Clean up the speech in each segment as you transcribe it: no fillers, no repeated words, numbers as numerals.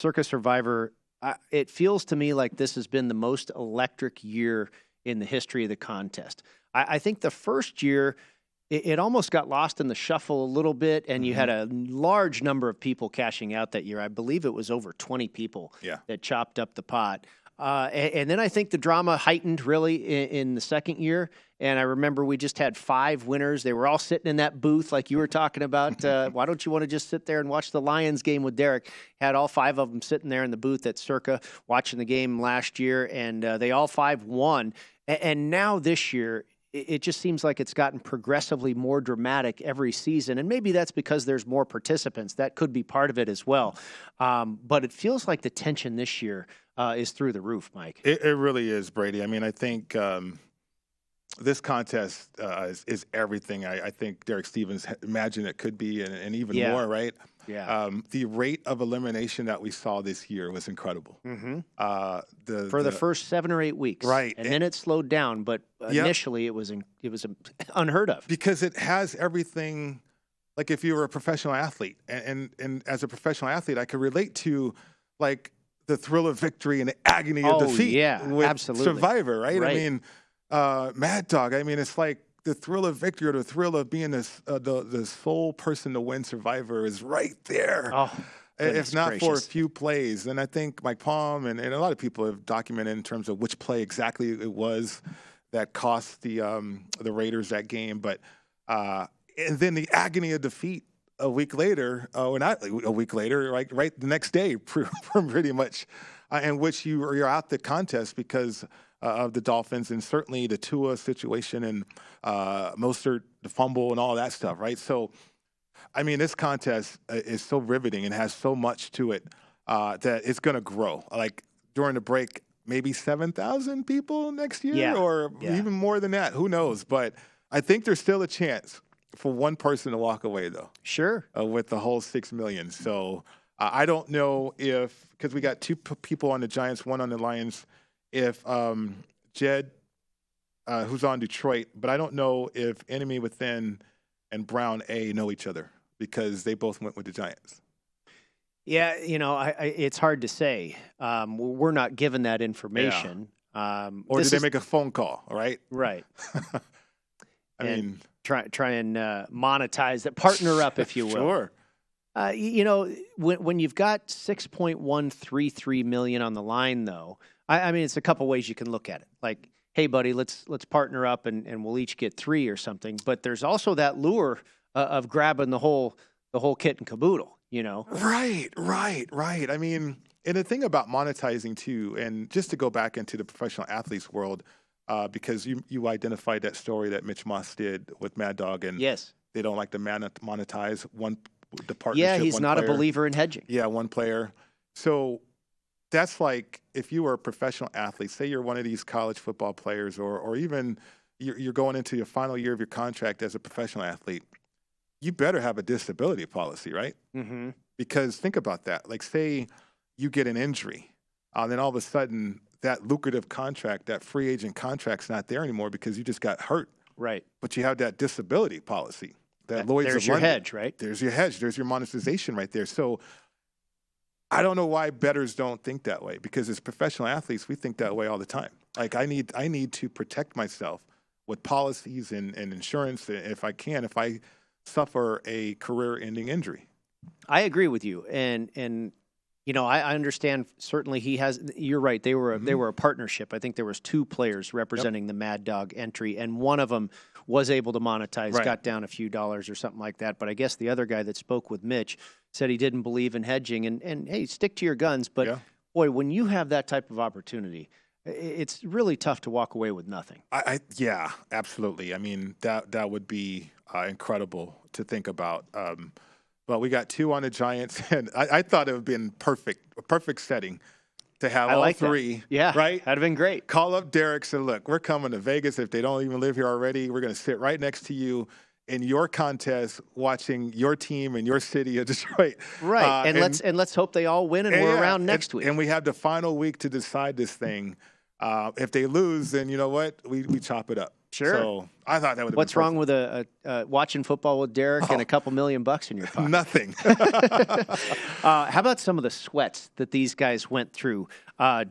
Circa Survivor, it feels to me like this has been the most electric year in the history of the contest. I think the first year, it almost got lost in the shuffle a little bit, and you had a large number of people cashing out that year. I believe it was over 20 people that chopped up the pot. And then I think the drama heightened really in the second year. And I remember we just had 5 winners. They were all sitting in that booth like you were talking about. Why don't you want to just sit there and watch the Lions game with Derek? Had all 5 of them sitting there in the booth at Circa watching the game last year, and they all 5 won. And now this year, it just seems like it's gotten progressively more dramatic every season. And maybe that's because there's more participants. That could be part of it as well. But it feels like the tension this year is through the roof, Mike. It really is, Brady. I mean, I think this contest is everything I think Derek Stevens imagined it could be, and even more, right? Yeah. The rate of elimination that we saw this year was incredible. For the first 7 or 8 weeks, right? And then it slowed down, but initially it was unheard of because it has everything. Like if you were a professional athlete, and as a professional athlete, I could relate to like the thrill of victory and the agony of defeat. With absolutely. Survivor, right? I mean, Mad Dog. I mean, it's like the thrill of victory or the thrill of being the sole person to win Survivor is right there. If not for a few plays. And I think Mike Palm and a lot of people have documented in terms of which play exactly it was that cost the Raiders that game. But and then the agony of defeat a week later, or not a week later, right the next day, pretty much, in which you're out the contest because of the Dolphins and certainly the Tua situation and Mostert, the fumble and all that stuff, right? So, I mean, this contest is so riveting and has so much to it that it's going to grow. Like during the break, maybe 7,000 people next year or even more than that. Who knows? But I think there's still a chance for one person to walk away, though. Sure. With the whole 6 million. So I don't know if, because we got 2 people on the Giants, 1 on the Lions, if Jed, who's on Detroit, but I don't know if Enemy Within and Brown A know each other because they both went with the Giants. Yeah, it's hard to say. We're not given that information. Or did they make a phone call, right? Right. I mean, try and monetize it, partner up, if you will. Sure. When you've got $6.133 million on the line, though, I mean, it's a couple ways you can look at it. Like, hey, buddy, let's partner up and we'll each get 3 or something. But there's also that lure of grabbing the whole kit and caboodle. Right. I mean, and the thing about monetizing too, and just to go back into the professional athletes world, because you identified that story that Mitch Moss did with Mad Dog, and they don't like to monetize the partnership. Yeah, he's not a believer in hedging. Yeah, one player. So that's like if you were a professional athlete, say you're one of these college football players, or even you're going into your final year of your contract as a professional athlete, you better have a disability policy, right? Mm-hmm. Because think about that. Like, say you get an injury, then all of a sudden that lucrative contract, that free agent contract's not there anymore because you just got hurt. Right. But you have that disability policy. That Lloyd's there's of your London. hedge, right? There's your hedge. There's your monetization right there. So I don't know why bettors don't think that way, because as professional athletes, we think that way all the time. Like, I need to protect myself with policies and insurance if I suffer a career-ending injury. I agree with you, and I understand. Certainly, he has. You're right. They were a partnership. I think there was 2 players representing the Mad Dog entry, and one of them was able to monetize, got down a few dollars or something like that. But I guess the other guy that spoke with Mitch said he didn't believe in hedging, and hey, stick to your guns. But boy, when you have that type of opportunity, it's really tough to walk away with nothing. Yeah, absolutely. I mean, that would be incredible to think about. But we got 2 on the Giants, and I thought it would have been a perfect setting to have all 3. That. Yeah, right? That'd have been great. Call up Derek, say, look, we're coming to Vegas. If they don't even live here already, we're going to sit right next to you in your contest, watching your team in your city of Detroit. Right, and let's hope they all win, and we're around next week. And we have the final week to decide this thing. If they lose, then you know what? We chop it up. Sure. So I thought that would have What's been wrong with watching football with Derek and a couple $1,000,000 in your pocket? Nothing. How about some of the sweats that these guys went through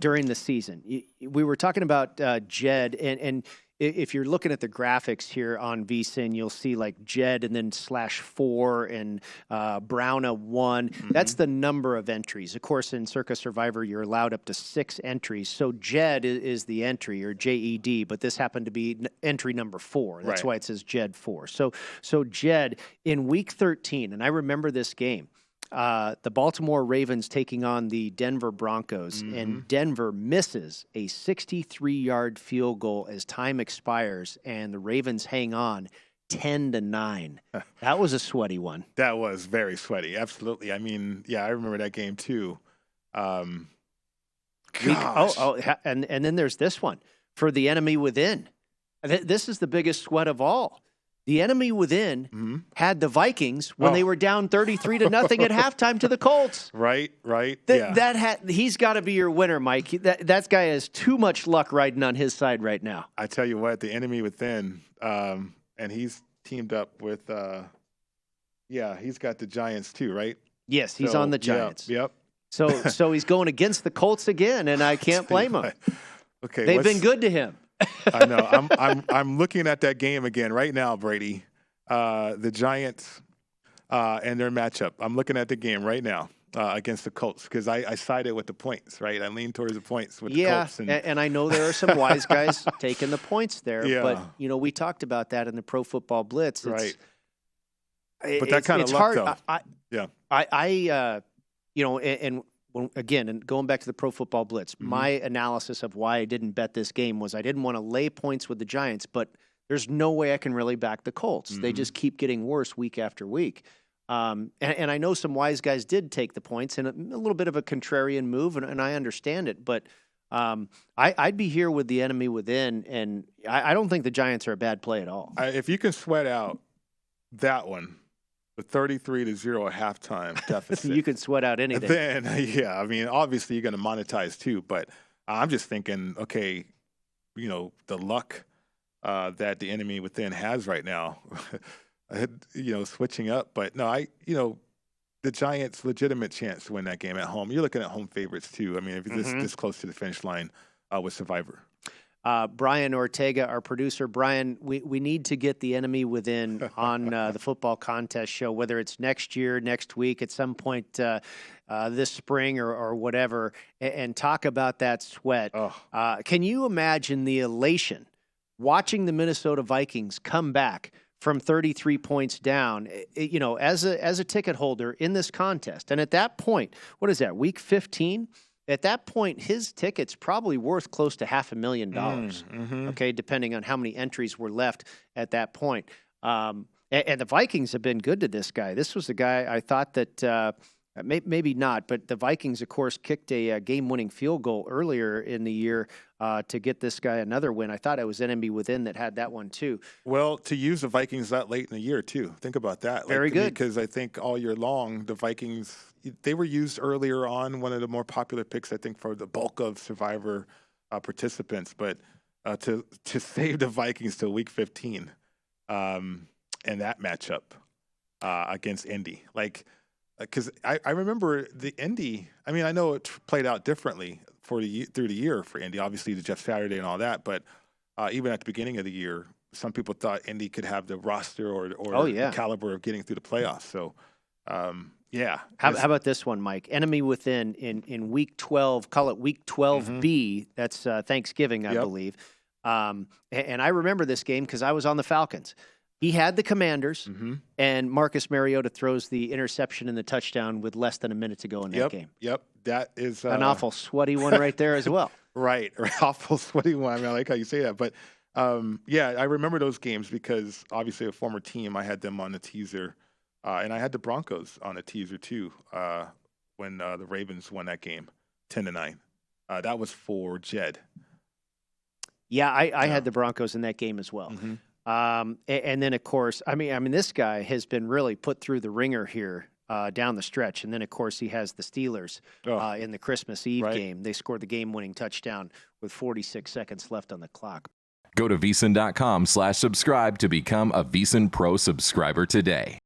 during the season? We were talking about Jed, and if you're looking at the graphics here on VSiN, you'll see like Jed and then /4 and Browna 1. Mm-hmm. That's the number of entries. Of course, in Circa Survivor, you're allowed up to 6 entries. So Jed is the entry, or JED, but this happened to be entry number 4. That's why it says Jed 4. So Jed, in week 13, and I remember this game, the Baltimore Ravens taking on the Denver Broncos, and Denver misses a 63-yard field goal as time expires, and the Ravens hang on 10-9. That was a sweaty one. That was very sweaty. Absolutely. I mean, yeah, I remember that game too. And then there's this one for the enemy within. This is the biggest sweat of all. The enemy within had the Vikings when they were down 33-0 at halftime to the Colts. Right. He's got to be your winner, Mike. That guy has too much luck riding on his side right now. I tell you what, the enemy within, and he's teamed up with, he's got the Giants too, right? Yes, he's on the Giants. Yep. So he's going against the Colts again, and I can't blame him. Okay, they've been good to him. I know. I'm looking at that game again right now, Brady. The Giants and their matchup. I'm looking at the game right now against the Colts because I sided with the points, right? I lean towards the points with the Colts. And I know there are some wise guys taking the points there. Yeah. But, we talked about that in the Pro Football Blitz. But that kind of luck, hard. And going back to the Pro Football Blitz, my analysis of why I didn't bet this game was I didn't want to lay points with the Giants, but there's no way I can really back the Colts. They just keep getting worse week after week. And I know some wise guys did take the points, and a little bit of a contrarian move, and I understand it. But I'd be here with the enemy within, and I don't think the Giants are a bad play at all. If you can sweat out that one, the 33-0 halftime deficit. You can sweat out anything. Then, I mean, obviously you're going to monetize too, but I'm just thinking, okay, the luck that the enemy within has right now, switching up. But no, the Giants' legitimate chance to win that game at home. You're looking at home favorites too. I mean, if you're this close to the finish line with Survivor. Brian Ortega, our producer. Brian, we need to get the enemy within on the football contest show, whether it's next year, next week, at some point this spring or whatever, and talk about that sweat. Can you imagine the elation watching the Minnesota Vikings come back from 33 points down, as a ticket holder in this contest? And at that point, what is that, week 15? At that point, his ticket's probably worth close to $500,000, okay, depending on how many entries were left at that point. And the Vikings have been good to this guy. This was the guy I thought that maybe not, but the Vikings, of course, kicked a game-winning field goal earlier in the year to get this guy another win. I thought it was enemy within that had that one, too. Well, to use the Vikings that late in the year, too. Think about that. Very good. Because I think all year long, the Vikings, they were used earlier on, one of the more popular picks, I think, for the bulk of Survivor participants. But to save the Vikings to week 15 and that matchup against Indy, because I remember the Indy. I mean, I know it played out differently through the year for Indy. Obviously, the Jeff Saturday and all that. But even at the beginning of the year, some people thought Indy could have the roster or the caliber of getting through the playoffs. So, How about this one, Mike? Enemy within in week 12. Call it week 12B. That's Thanksgiving, I believe. And I remember this game because I was on the Falcons. He had the Commanders, and Marcus Mariota throws the interception and the touchdown with less than a minute to go in that game. Yep, that is an awful sweaty one right there as well. Right, awful sweaty one. I mean, I like how you say that. But, I remember those games because, obviously, a former team, I had them on the teaser, and I had the Broncos on the teaser, too, when the Ravens won that game, 10-9. That was for Jed. Yeah, I had the Broncos in that game as well. And then, of course, I mean, this guy has been really put through the ringer here down the stretch. And then, of course, he has the Steelers in the Christmas Eve game. They scored the game-winning touchdown with 46 seconds left on the clock. Go to VEASAN.com/subscribe to become a VEASAN Pro subscriber today.